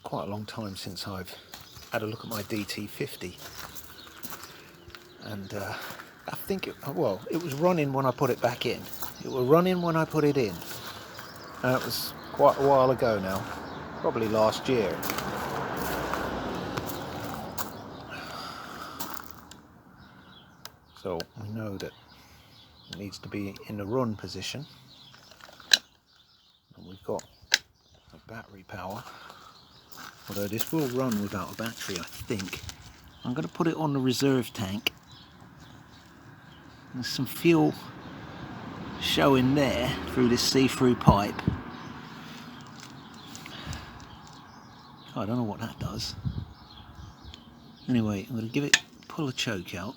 quite a long time since I've had a look at my DT50, and I think it was running when I put it back in. It was running when I put it in, and it was quite a while ago now, probably last year. So we know that it needs to be in the run position, and we've got a battery power, although this will run without a battery, I think. I'm going to put it on the reserve tank. There's some fuel showing there through this see-through pipe. I don't know what that does. Anyway, I'm going to pull a choke out.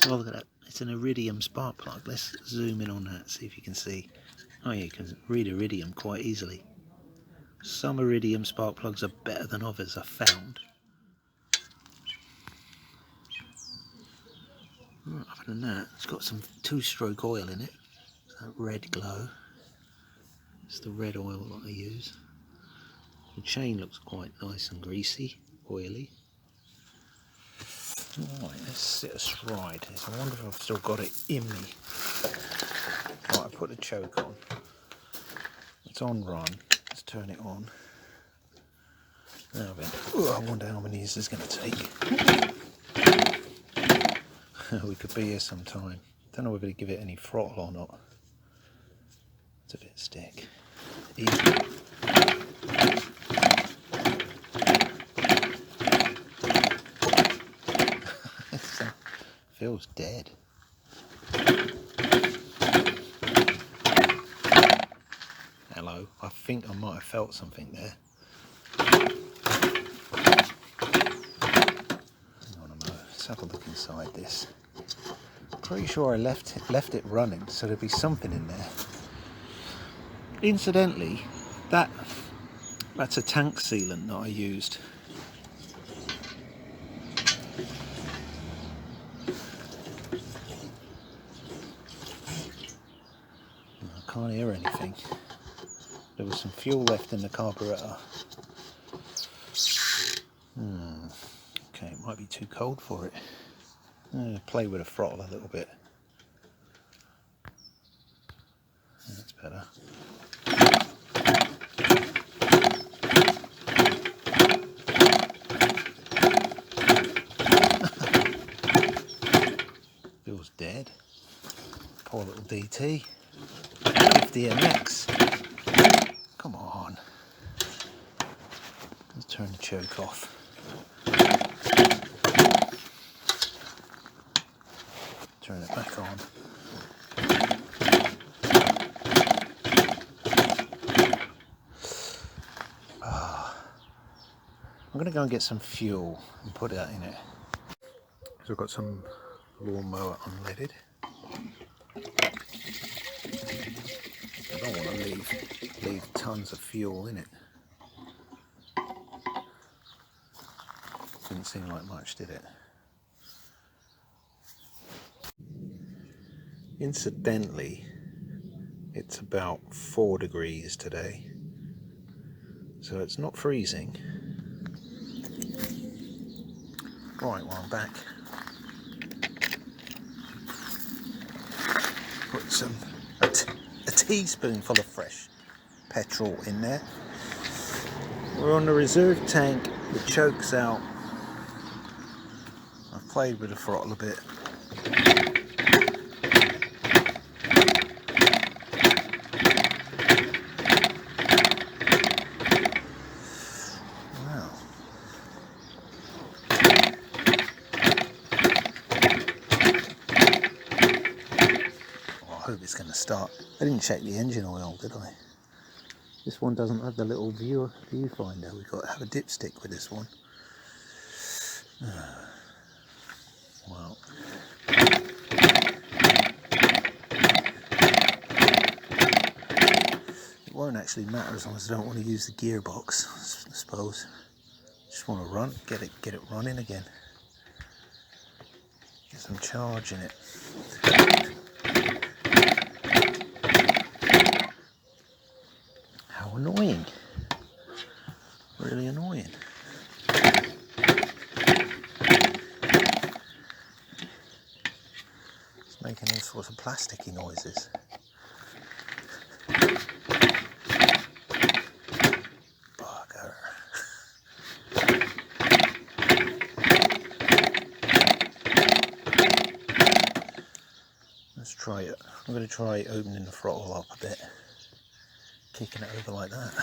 Oh, look at that. It's an iridium spark plug. Let's zoom in on that, see if you can see. Oh yeah, you can read iridium quite easily. Some iridium spark plugs are better than others, I've found. Other than that, it's got some two-stroke oil in it. That red glow. It's the red oil that I use. The chain looks quite nice and greasy, oily. Right, let's sit astride this. I wonder if I've still got it in me. Right, I put the choke on. It's on run. Let's turn it on. Now then, I wonder how many this is going to take. We could be here some time. Don't know whether to give it any throttle or not. It's a bit stick. Easy. Feels dead. Hello. I think I might have felt something there. Hang on a moment. Let's have a look inside this. Pretty sure I left it running, so there'd be something in there. Incidentally, that's a tank sealant that I used. I can't hear anything. There was some fuel left in the carburetor. Okay, it might be too cold for it. Play with the throttle a little bit. That's better. Feels dead. Poor little DT. 50 MX. Come on. Let's turn the choke off. Turn it back on. I'm going to go and get some fuel and put that in it. So I've got some lawnmower unleaded. I don't want to leave tons of fuel in it. Didn't seem like much, did it? Incidentally, it's about 4 degrees today, so it's not freezing. Right, well, I'm back. Put a teaspoonful of fresh petrol in there. We're on the reserve tank, the choke's out. I've played with the throttle a bit. Wow. Oh, I hope it's going to start. I didn't check the engine oil, did I? This one doesn't have the little viewfinder. We've got to have a dipstick with this one. Well, it won't actually matter as long as I don't want to use the gearbox, I suppose. Just want to get it running again. Get some charge in it. It's making all sorts of plasticky noises. Bugger. Let's try it. I'm going to try opening the throttle up a bit, kicking it over like that.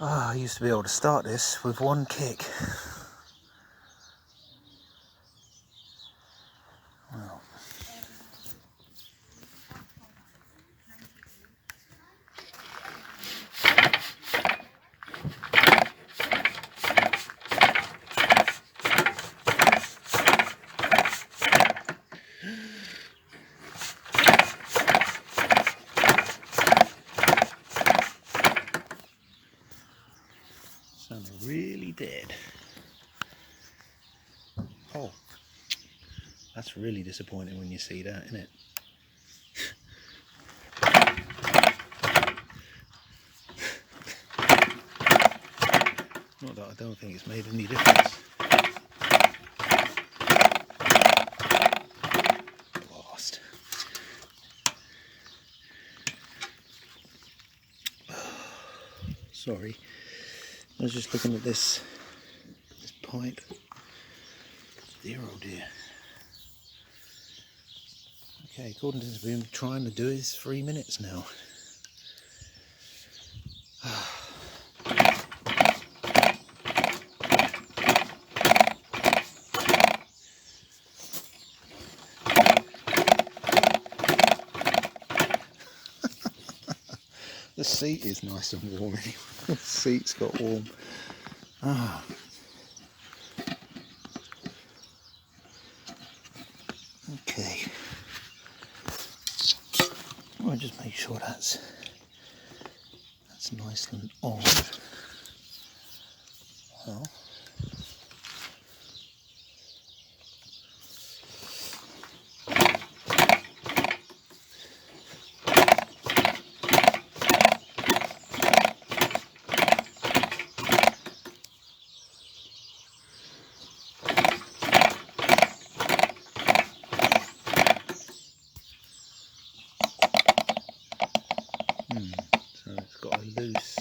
Ah, I used to be able to start this with one kick. Well. Sounded really dead. Oh, that's really disappointing when you see that, isn't it? Not that I don't think it's made any difference. Blast. Sorry, I was just looking at this pipe. Dear oh dear. Okay, according to this, we've been trying to do this 3 minutes now. The seat is nice and warm anyway. The seat's got warm. Ah. Okay. I'll just make sure that's nice and on. Well. So it's got a loose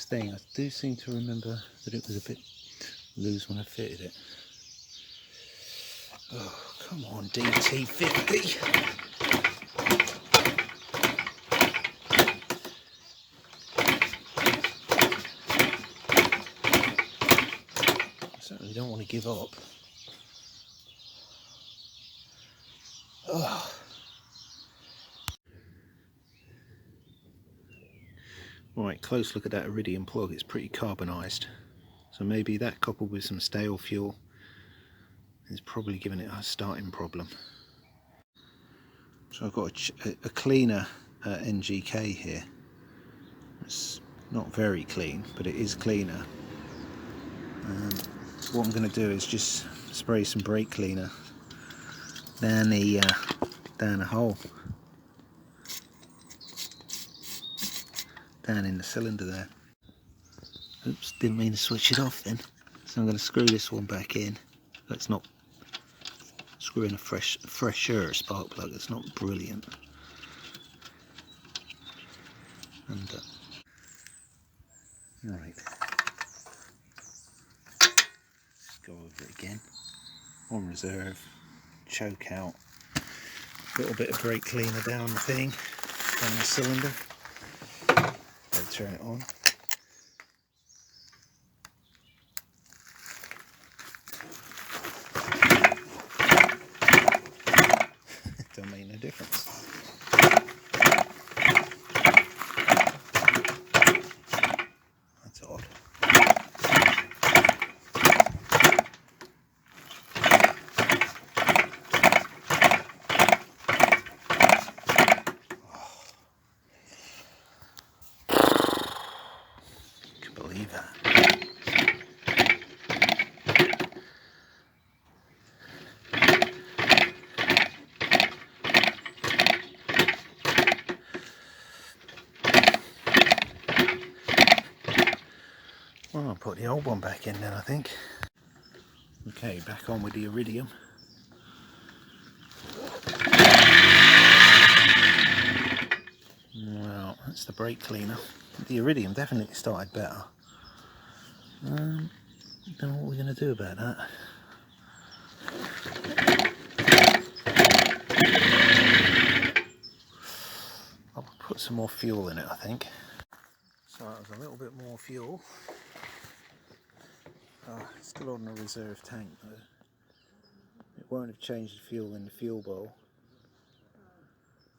thing. I do seem to remember that it was a bit loose when I fitted it. Oh, come on, DT50. I certainly don't want to give up. Oh. Right, close look at that iridium plug. It's pretty carbonised, so maybe that coupled with some stale fuel is probably giving it a starting problem. So I've got a cleaner NGK here. It's not very clean, but it is cleaner. What I'm going to do is just spray some brake cleaner down the hole, down in the cylinder there. Oops, didn't mean to switch it off then. So I'm going to screw this one back in. Let's not screw in a fresher spark plug. It's not brilliant. And right, let's go over it again. On reserve, choke out. A little bit of brake cleaner down the thing, down the cylinder. Then turn it on. Don't make no difference. That's odd. believe that. Well, I'll put the old one back in then, I think. Okay, back on with the iridium. Well, that's the brake cleaner. The iridium definitely started better. Don't know what we're going to do about that. I'll put some more fuel in it, I think. So that was a little bit more fuel. Still on a reserve tank though. It won't have changed the fuel in the fuel bowl.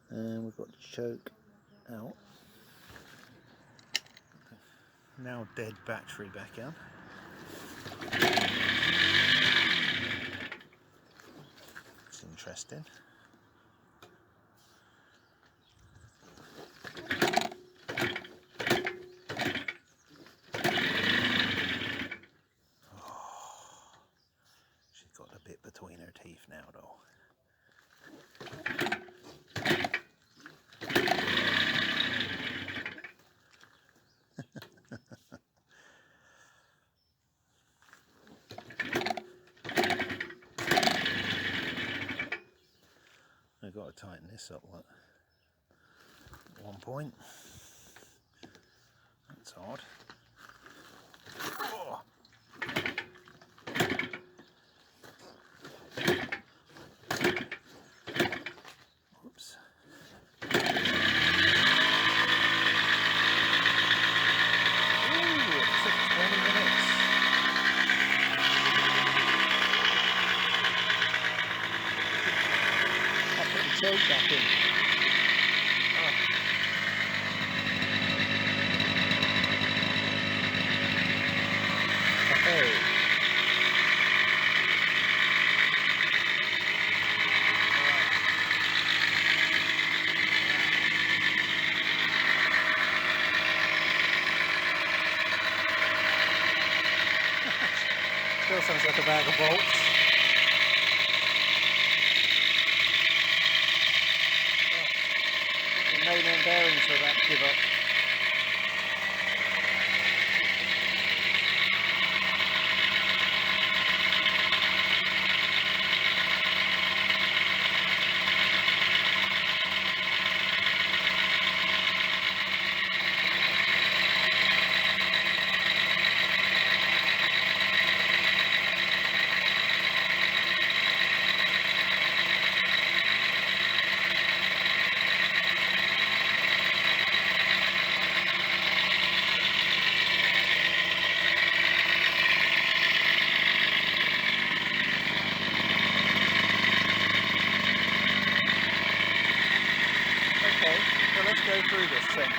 And we've got the choke out. Now dead battery back in. It's interesting. She's got a bit between her teeth now though. I've got to tighten this up like at one point. That's odd. Oh. Oops. Ooh, it took 20 minutes. I'll put the choke back in. Oh. Still sounds like a bag of bolts. The main end bearings are about to give up. Okay, so let's go through this thing.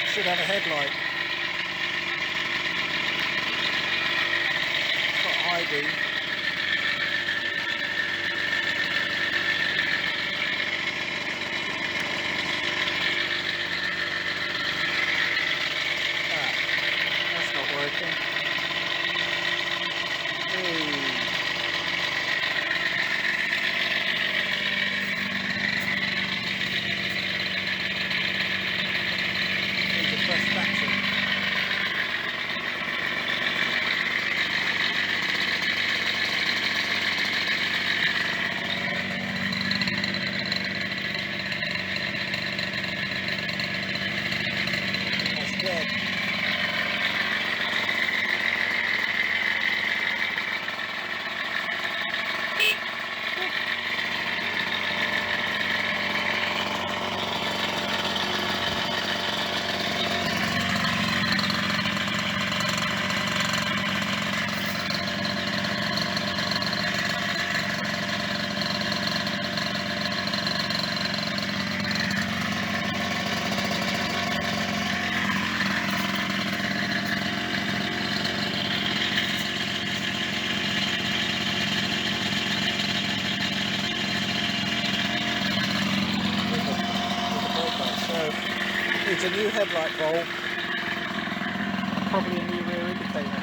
It should have a headlight. It's got high beam. That's not working. Fresh battery. Needs a new headlight bulb, probably a new rear indicator.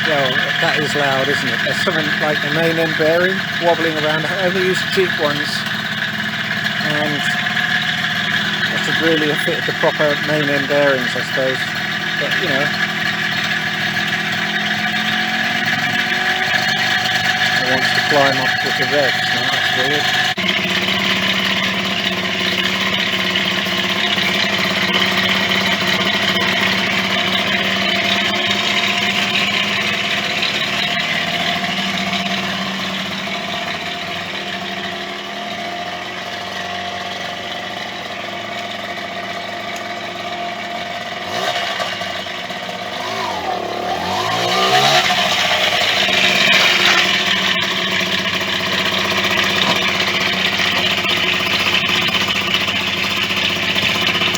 Well, that is loud, isn't it? There's something like the main end bearing wobbling around. I only use cheap ones, and that should really have fitted the proper main end bearings, I suppose. But you know, it wants to climb up with the revs. Now that's weird.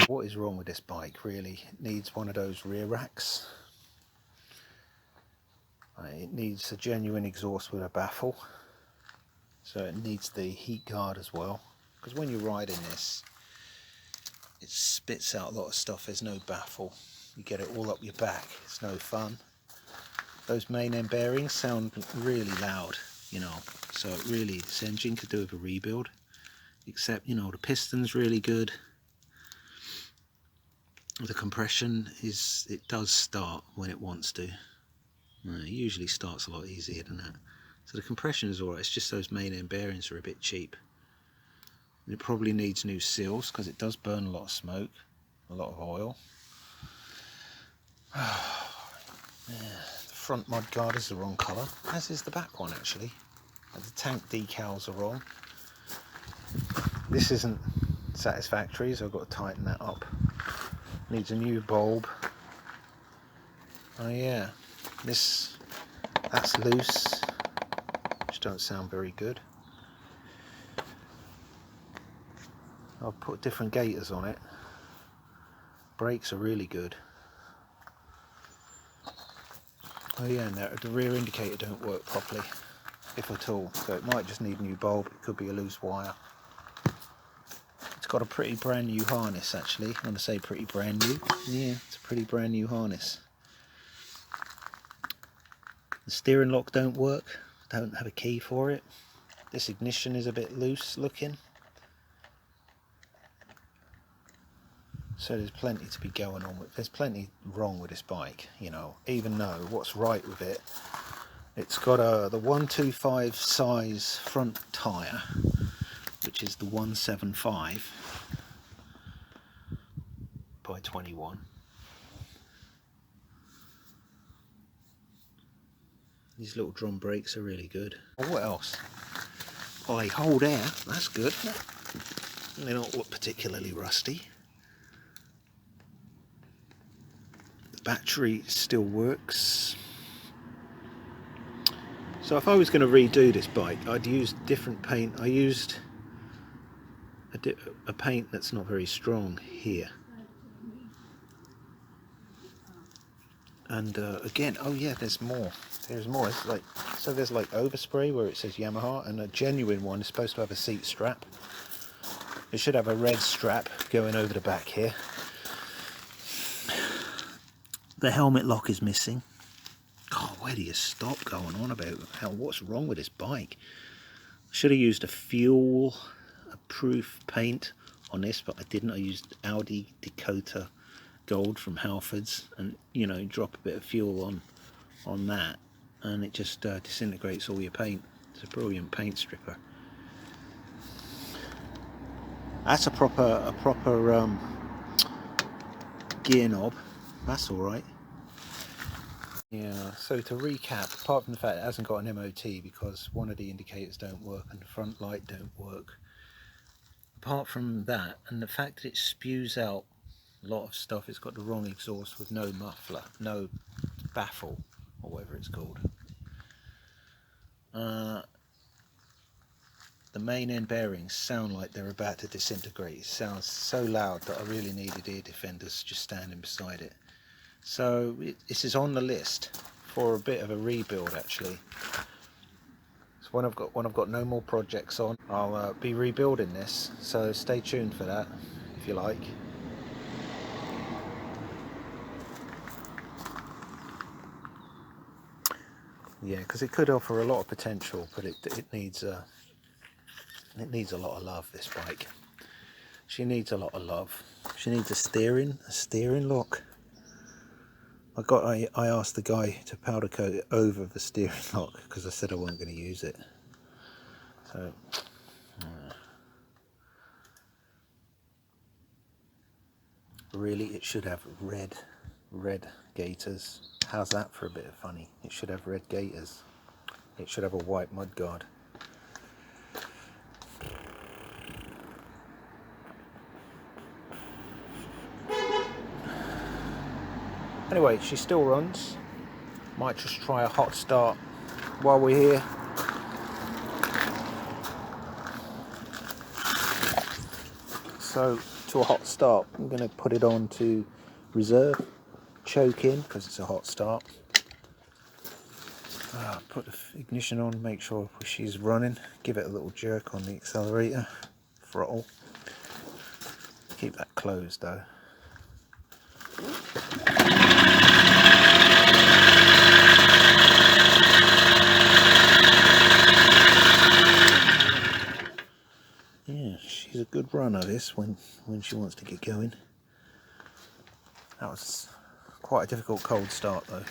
What is wrong with this bike really? It needs one of those rear racks. It needs a genuine exhaust with a baffle. So it needs the heat guard as well. Because when you're riding this, it spits out a lot of stuff. There's no baffle. You get it all up your back. It's no fun. Those main end bearings sound really loud, you know. So it really, this engine could do with a rebuild. Except, you know, the piston's really good. The compression is, it does start when it wants to. It usually starts a lot easier than that. So the compression is alright, it's just those main end bearings are a bit cheap. And it probably needs new seals because it does burn a lot of smoke, a lot of oil. Yeah, the front mud guard is the wrong colour, as is the back one actually. And the tank decals are wrong. This isn't satisfactory, so I've got to tighten that up. Needs a new bulb. Oh yeah, that's loose, which don't sound very good. I'll put different gaiters on it. Brakes are really good. Oh yeah, and the rear indicator don't work properly, if at all. So it might just need a new bulb. It could be a loose wire. It's got a pretty brand new harness actually. When I say pretty brand new, yeah, it's a pretty brand new harness. The steering lock don't work. Don't have a key for it. This ignition is a bit loose looking. So there's plenty to be going on with. There's plenty wrong with this bike, you know. Even though what's right with it, it's got the 125 size front tyre, which is the 175 by 21. These little drum brakes are really good. Oh, what else? Well, they hold air. That's good. They don't look particularly rusty. The battery still works. So if I was going to redo this bike, I'd use different paint. I used a paint that's not very strong here. And again, oh yeah, there's more. There's more. It's like, so there's like overspray where it says Yamaha, and a genuine one is supposed to have a seat strap. It should have a red strap going over the back here. The helmet lock is missing. God, where do you stop going on about what's wrong with this bike? I should have used a fuel-proof paint on this, but I didn't. I used Audi Dakota Gold from Halfords, and you know, drop a bit of fuel on that, and it just disintegrates all your paint. It's a brilliant paint stripper. That's a proper gear knob. That's all right. Yeah, so to recap, apart from the fact it hasn't got an MOT because one of the indicators don't work and the front light don't work, apart from that, and the fact that it spews out a lot of stuff, it's got the wrong exhaust with no muffler, no baffle, or whatever it's called. the main end bearings sound like they're about to disintegrate. It sounds so loud that I really needed ear defenders just standing beside it. So this is on the list for a bit of a rebuild actually. So when I've got no more projects on, I'll be rebuilding this. So stay tuned for that, if you like. Yeah, because it could offer a lot of potential, but it needs a lot of love. This bike, she needs a lot of love. She needs a steering lock. I asked the guy to powder coat it over the steering lock because I said I wasn't going to use it. So really, it should have red gaiters. How's that for a bit of funny? It should have red gaiters. It should have a white mudguard. Anyway, she still runs. Might just try a hot start while we're here. So to a hot start, I'm going to put it on to reserve, choke in because it's a hot start. Put the ignition on, make sure she's running, give it a little jerk on the accelerator, throttle. Keep that closed though. Yeah, she's a good runner this when she wants to get going. That was quite a difficult cold start though.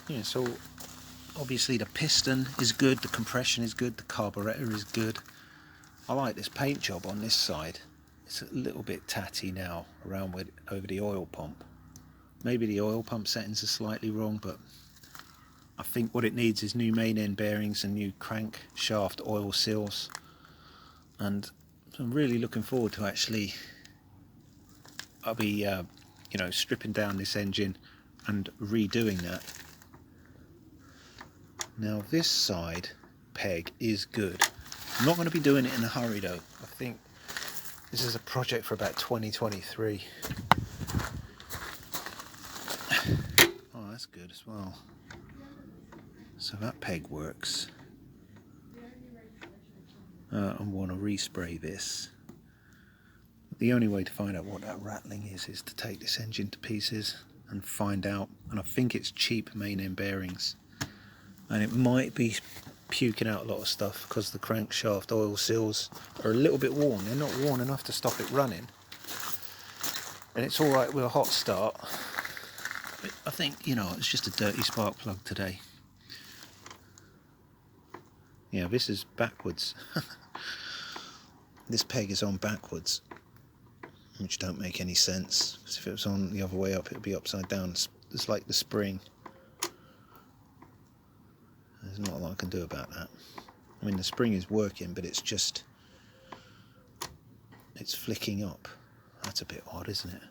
Yeah, so obviously the piston is good, the compression is good, the carburetor is good. I like this paint job on this side. It's a little bit tatty now around over the oil pump. Maybe the oil pump settings are slightly wrong, but I think what it needs is new main end bearings and new crankshaft oil seals. And I'm really looking forward to actually, I'll be stripping down this engine and redoing that. Now this side peg is good. I'm not going to be doing it in a hurry though. I think this is a project for about 2023. Oh, that's good as well. So that peg works. I want to respray this. The only way to find out what that rattling is to take this engine to pieces and find out. And I think it's cheap main end bearings. And it might be puking out a lot of stuff because the crankshaft oil seals are a little bit worn. They're not worn enough to stop it running. And it's alright with a hot start. But I think, it's just a dirty spark plug today. Yeah, this is backwards. This peg is on backwards, which don't make any sense. Because if it was on the other way up, it would be upside down. It's like the spring. There's not a lot I can do about that. I mean, the spring is working, but it's flicking up. That's a bit odd, isn't it?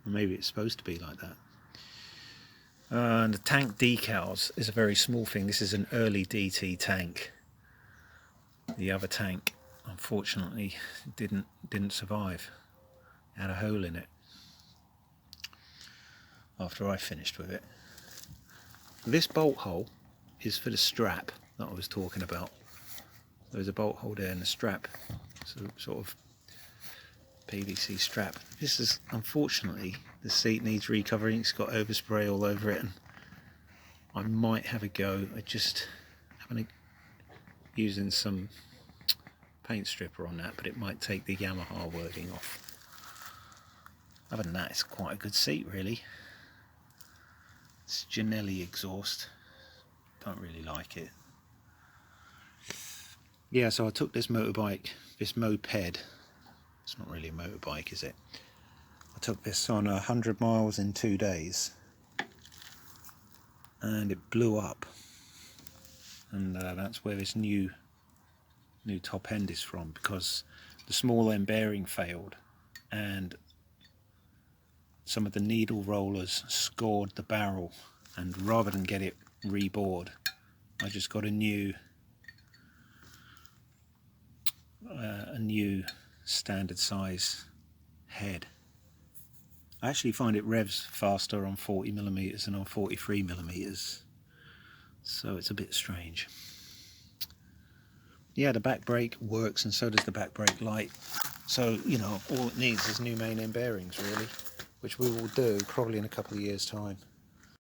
Maybe it's supposed to be like that. And the tank decals is a very small thing. This is an early DT tank. The other tank, unfortunately, didn't survive. It had a hole in it after I finished with it. This bolt hole is for the strap that I was talking about. There's a bolt hole there in the strap. It's a sort of PVC strap. This is, unfortunately, the seat needs recovering. It's got overspray all over it, and I might have a go at just using some paint stripper on that, but it might take the Yamaha wording off. Other than that, it's quite a good seat, really. It's Janelli exhaust. Don't really like it. Yeah, so I took this moped. It's not really a motorbike, is it? I took this on 100 miles in 2 days, and it blew up. And that's where this new top end is from, because the small end bearing failed, and some of the needle rollers scored the barrel, and rather than get it rebored, I just got a new a new standard size head. I actually find it revs faster on 40mm than on 43mm, so it's a bit strange. Yeah, the back brake works, and so does the back brake light. So, you know, all it needs is new main end bearings, really, which we will do probably in a couple of years' time.